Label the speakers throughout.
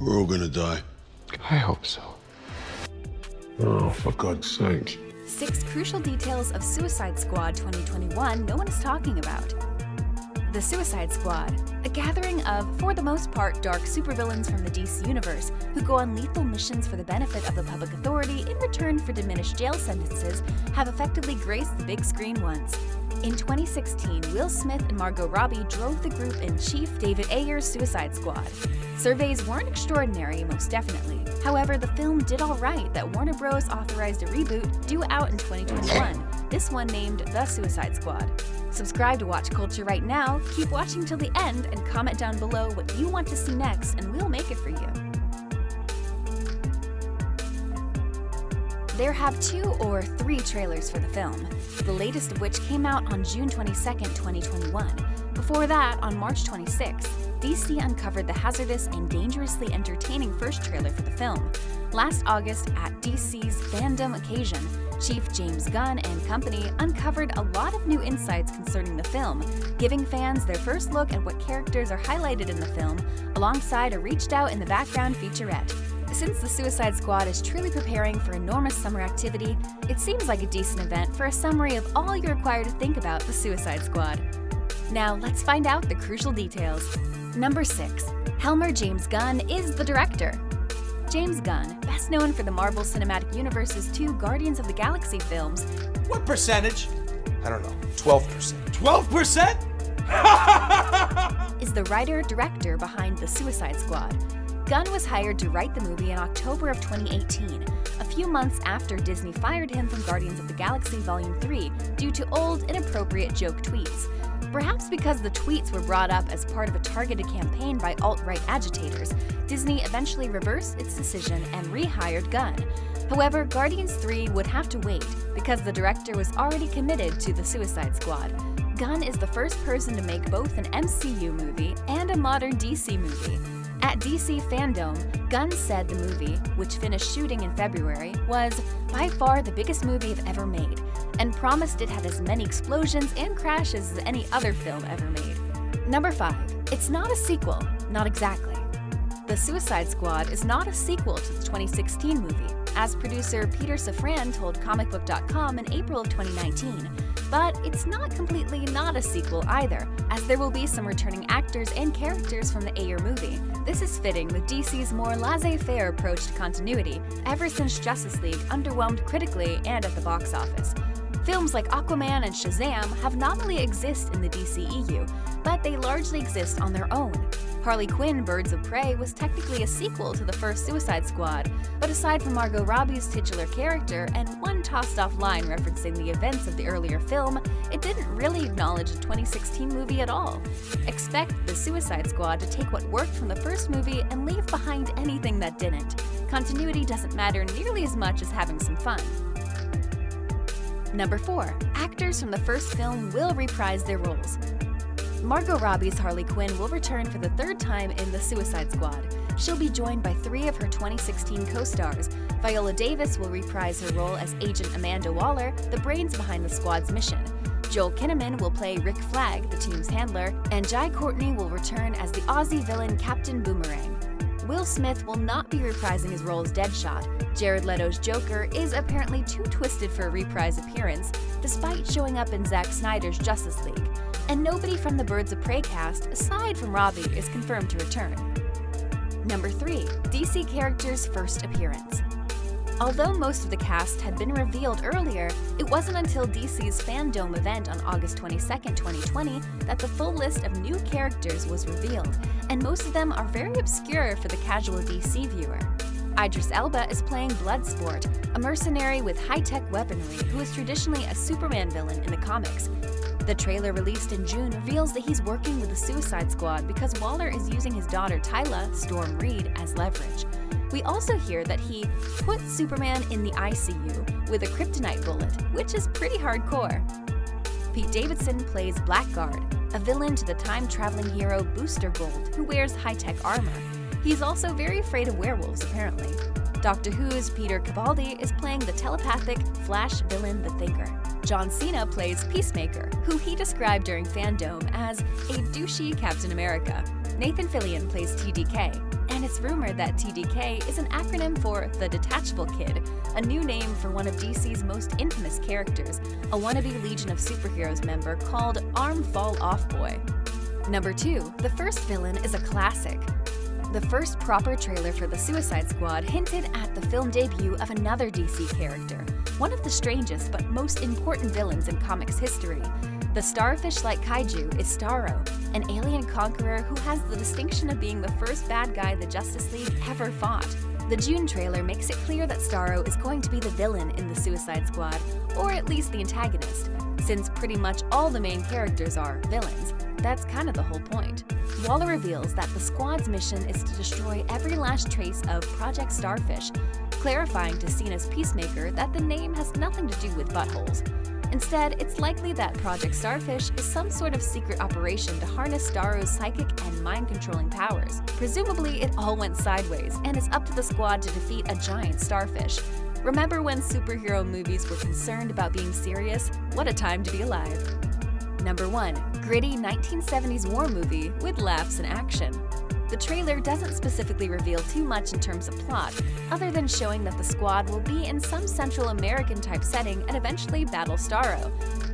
Speaker 1: We're all gonna die.
Speaker 2: I hope so.
Speaker 1: Oh, for God's sake.
Speaker 3: 6 crucial details of Suicide Squad 2021 no one is talking about. The Suicide Squad, a gathering of, for the most part, dark supervillains from the DC universe who go on lethal missions for the benefit of the public authority in return for diminished jail sentences, have effectively graced the big screen once. In 2016, Will Smith and Margot Robbie drove the group-in-chief David Ayer's Suicide Squad. Surveys weren't extraordinary, most definitely. However, the film did all right that Warner Bros. Authorized a reboot due out in 2021, this one named The Suicide Squad. Subscribe to Watch Culture right now, keep watching till the end, and comment down below what you want to see next, and we'll make it for you. There have 2 or 3 trailers for the film, the latest of which came out on June 22, 2021. Before that, on March 26, DC uncovered the hazardous and dangerously entertaining first trailer for the film. Last August, at DC's FanDome occasion, Chief James Gunn and Company uncovered a lot of new insights concerning the film, giving fans their first look at what characters are highlighted in the film, alongside a reached-out-in-the-background featurette. Since the Suicide Squad is truly preparing for enormous summer activity, it seems like a decent event for a summary of all you're required to think about the Suicide Squad. Now, let's find out the crucial details. Number 6. HELMER James Gunn is the director. James Gunn, best known for the Marvel Cinematic Universe's 2 Guardians of the Galaxy films.
Speaker 4: What percentage? I don't know, 12%. 12%?
Speaker 3: Is the writer-director behind The Suicide Squad. Gunn was hired to write the movie in October of 2018, a few months after Disney fired him from Guardians of the Galaxy Volume 3 due to old, inappropriate joke tweets. Perhaps because the tweets were brought up as part of a targeted campaign by alt-right agitators, Disney eventually reversed its decision and rehired Gunn. However, Guardians 3 would have to wait because the director was already committed to The Suicide Squad. Gunn is the first person to make both an MCU movie and a modern DC movie. At DC FanDome, Gunn said the movie, which finished shooting in February, was by far the biggest movie I've ever made, and promised it had as many explosions and crashes as any other film ever made. Number 5. It's not a sequel. Not exactly. The Suicide Squad is not a sequel to the 2016 movie, as producer Peter Safran told comicbook.com in April of 2019. But it's not completely not a sequel either, as there will be some returning actors and characters from the Ayer movie. This is fitting with DC's more laissez-faire approach to continuity, ever since Justice League underwhelmed critically and at the box office. Films like Aquaman and Shazam have nominally exist in the DCEU, but they largely exist on their own. Harley Quinn: Birds of Prey was technically a sequel to the first Suicide Squad, but aside from Margot Robbie's titular character and one tossed-off line referencing the events of the earlier film, it didn't really acknowledge the 2016 movie at all. Expect the Suicide Squad to take what worked from the first movie and leave behind anything that didn't. Continuity doesn't matter nearly as much as having some fun. Number 4. Actors from the first film will reprise their roles. Margot Robbie's Harley Quinn will return for the 3rd time in The Suicide Squad. She'll be joined by 3 of her 2016 co-stars. Viola Davis will reprise her role as Agent Amanda Waller, the brains behind the squad's mission. Joel Kinnaman will play Rick Flag, the team's handler, and Jai Courtney will return as the Aussie villain Captain Boomerang. Will Smith will not be reprising his role as Deadshot. Jared Leto's Joker is apparently too twisted for a reprise appearance, despite showing up in Zack Snyder's Justice League. And nobody from the Birds of Prey cast, aside from Robbie, is confirmed to return. Number 3. DC characters' first appearance. Although most of the cast had been revealed earlier, it wasn't until DC's FanDome event on August 22, 2020 that the full list of new characters was revealed, and most of them are very obscure for the casual DC viewer. Idris Elba is playing Bloodsport, a mercenary with high-tech weaponry who is traditionally a Superman villain in the comics. The trailer released in June reveals that he's working with the Suicide Squad because Waller is using his daughter Tyla, Storm Reed, as leverage. We also hear that he put Superman in the ICU with a kryptonite bullet, which is pretty hardcore. Pete Davidson plays Blackguard, a villain to the time-traveling hero Booster Gold, who wears high-tech armor. He's also very afraid of werewolves, apparently. Doctor Who's Peter Capaldi is playing the telepathic Flash villain The Thinker. John Cena plays Peacemaker, who he described during FanDome as a douchey Captain America. Nathan Fillion plays TDK, and It's rumored that TDK is an acronym for The Detachable Kid, a new name for one of DC's most infamous characters, a wannabe Legion of Superheroes member called Arm Fall Off Boy. Number 2. The first villain is a classic. The first proper trailer for the Suicide Squad hinted at the film debut of another DC character, one of the strangest but most important villains in comics history. The starfish-like kaiju is Starro, an alien conqueror who has the distinction of being the first bad guy the Justice League ever fought. The June trailer makes it clear that Starro is going to be the villain in the Suicide Squad, or at least the antagonist, since pretty much all the main characters are villains. That's kind of the whole point. Waller reveals that the squad's mission is to destroy every last trace of Project Starfish, clarifying to Cena's Peacemaker that the name has nothing to do with buttholes. Instead, it's likely that Project Starfish is some sort of secret operation to harness Starro's psychic and mind-controlling powers. Presumably, it all went sideways, and it's up to the squad to defeat a giant starfish. Remember when superhero movies were concerned about being serious? What a time to be alive. Number 1. Gritty 1970s war movie with laughs and action. The trailer doesn't specifically reveal too much in terms of plot, other than showing that the squad will be in some Central American-type setting and eventually battle Starro.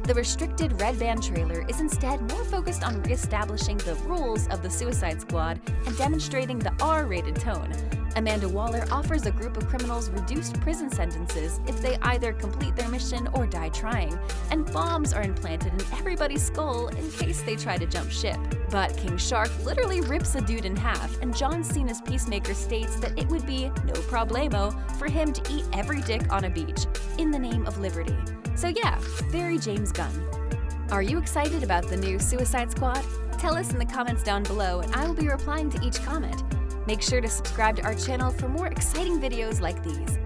Speaker 3: The restricted Red Band trailer is instead more focused on re-establishing the rules of the Suicide Squad and demonstrating the R-rated tone. Amanda Waller offers a group of criminals reduced prison sentences if they either complete their mission or die trying, and bombs are implanted in everybody's skull in case they try to jump ship. But King Shark literally rips a dude in half, and John Cena's Peacemaker states that it would be no problemo for him to eat every dick on a beach, in the name of liberty. So yeah, very James Gunn. Are you excited about the new Suicide Squad? Tell us in the comments down below, and I will be replying to each comment. Make sure to subscribe to our channel for more exciting videos like these.